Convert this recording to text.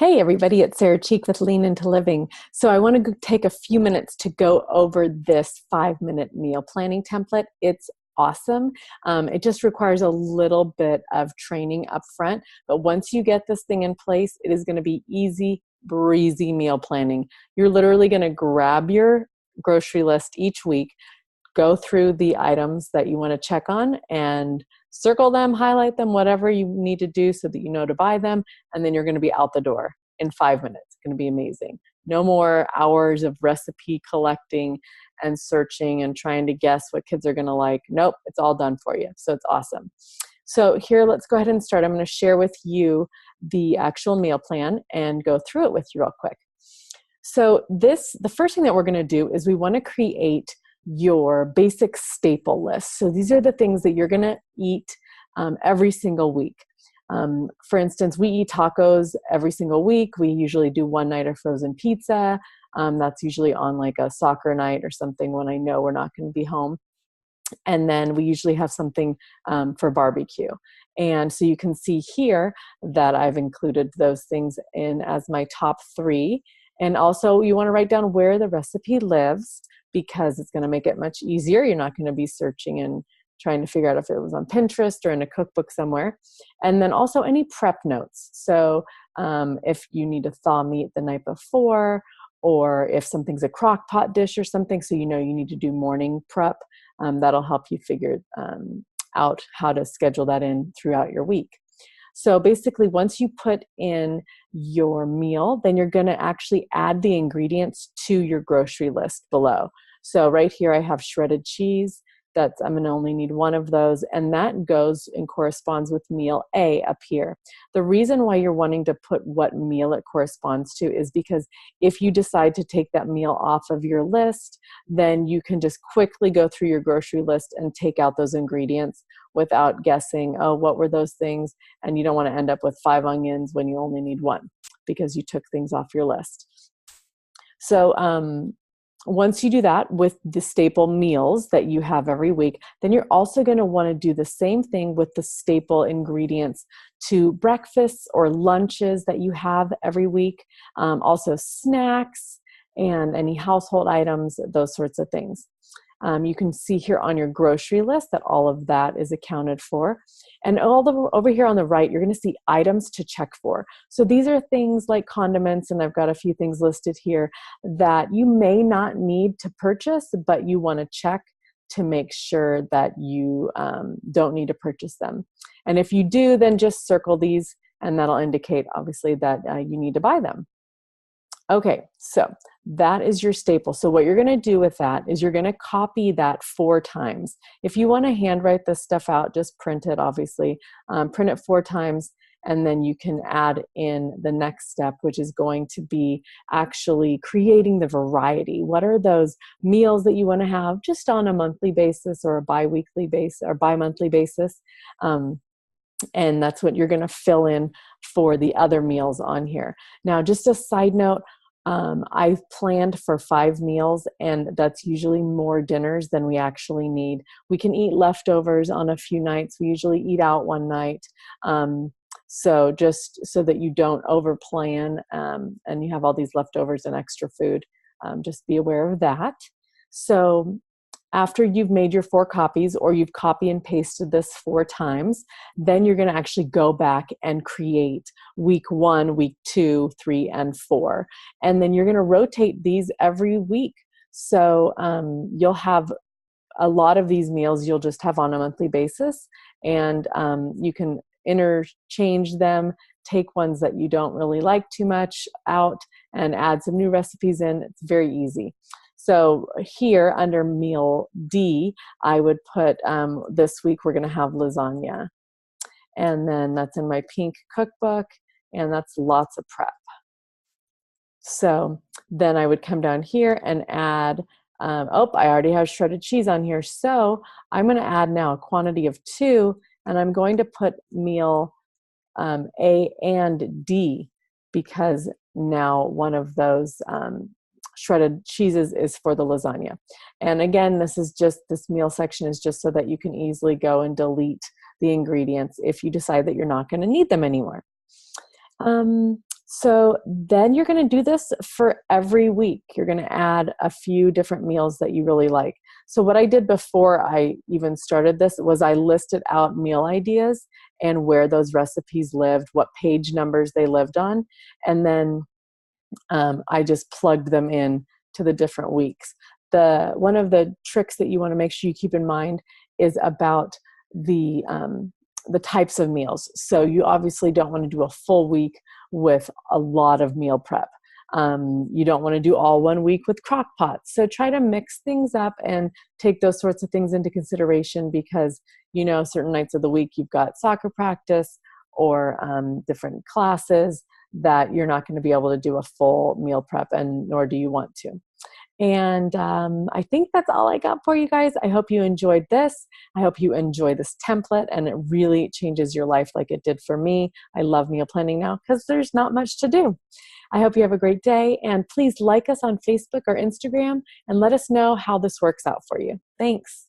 Hey everybody, it's Sarah Cheek with Lean Into Living. So I want to take a few minutes to go over this 5-minute meal planning template. It's awesome. It just requires a little bit of training up front, but once you get this thing in place, it is going to be easy breezy meal planning. You're literally going to grab your grocery list each week, go through the items that you want to check on and circle them, highlight them, whatever you need to do so that you know to buy them, and then you're going to be out the door in 5 minutes. It's going to be amazing. No more hours of recipe collecting and searching and trying to guess what kids are going to like. Nope, it's all done for you. So it's awesome. So here, let's go ahead and start. I'm going to share with you the actual meal plan and go through it with you real quick. So the first thing that we're going to do is we want to create your basic staple list. So these are the things that you're going to eat every single week. For instance, we eat tacos every single week. We usually do one night of frozen pizza. That's usually on like a soccer night or something when I know we're not going to be home. And then we usually have something for barbecue. And so you can see here that I've included those things in as my top 3. And also you want to write down where the recipe lives, because it's going to make it much easier. You're not going to be searching and trying to figure out if it was on Pinterest or in a cookbook somewhere. And then also any prep notes. So if you need to thaw meat the night before, or if something's a crock pot dish or something, so you know you need to do morning prep, that'll help you figure out how to schedule that in throughout your week. So basically, once you put in your meal, then you're going to actually add the ingredients to your grocery list below. So right here, I have shredded cheese. I'm going to only need one of those, and that goes and corresponds with meal A up here. The reason why you're wanting to put what meal it corresponds to is because if you decide to take that meal off of your list, then you can just quickly go through your grocery list and take out those ingredients without guessing, oh, what were those things? And you don't want to end up with 5 onions when you only need 1 because you took things off your list. So once you do that with the staple meals that you have every week, then you're also going to want to do the same thing with the staple ingredients to breakfasts or lunches that you have every week, also snacks and any household items, those sorts of things. You can see here on your grocery list that all of that is accounted for. And over here on the right, you're going to see items to check for. So these are things like condiments, and I've got a few things listed here that you may not need to purchase, but you want to check to make sure that you don't need to purchase them. And if you do, then just circle these, and that'll indicate, obviously, that you need to buy them. Okay, so that is your staple. So what you're going to do with that is you're going to copy that 4 times. If you want to handwrite this stuff out, just print it, obviously. Print it 4 times, and then you can add in the next step, which is going to be actually creating the variety. What are those meals that you want to have just on a monthly basis or a bi-weekly basis or bi-monthly basis? And that's what you're going to fill in for the other meals on here. Now, just a side note, I've planned for 5 meals, and that's usually more dinners than we actually need. We can eat leftovers on a few nights. We usually eat out one night. So just so that you don't overplan and you have all these leftovers and extra food, just be aware of that. So after you've made your 4 copies, or you've copy and pasted this 4 times, then you're going to actually go back and create week 1, week 2, 3, and 4. And then you're going to rotate these every week. So you'll have a lot of these meals you'll just have on a monthly basis, and you can interchange them, take ones that you don't really like too much out, and add some new recipes in. It's very easy. So here under meal D, I would put this week we're going to have lasagna. And then that's in my pink cookbook, and that's lots of prep. So then I would come down here and add, I already have shredded cheese on here. So I'm going to add now a quantity of 2, and I'm going to put meal A and D, because now one of those shredded cheeses is for the lasagna. And again, this meal section is just so that you can easily go and delete the ingredients if you decide that you're not going to need them anymore. So then you're going to do this for every week. You're going to add a few different meals that you really like. So what I did before I even started this was I listed out meal ideas and where those recipes lived, what page numbers they lived on, and then I just plugged them in to the different weeks. One of the tricks that you want to make sure you keep in mind is about the types of meals. So you obviously don't want to do a full week with a lot of meal prep. You don't want to do all one week with crock pots. So try to mix things up and take those sorts of things into consideration, because certain nights of the week you've got soccer practice or different classes that you're not going to be able to do a full meal prep, and nor do you want to. And I think that's all I got for you guys. I hope you enjoyed this. I hope you enjoy this template, and it really changes your life like it did for me. I love meal planning now because there's not much to do. I hope you have a great day, and please like us on Facebook or Instagram and let us know how this works out for you. Thanks.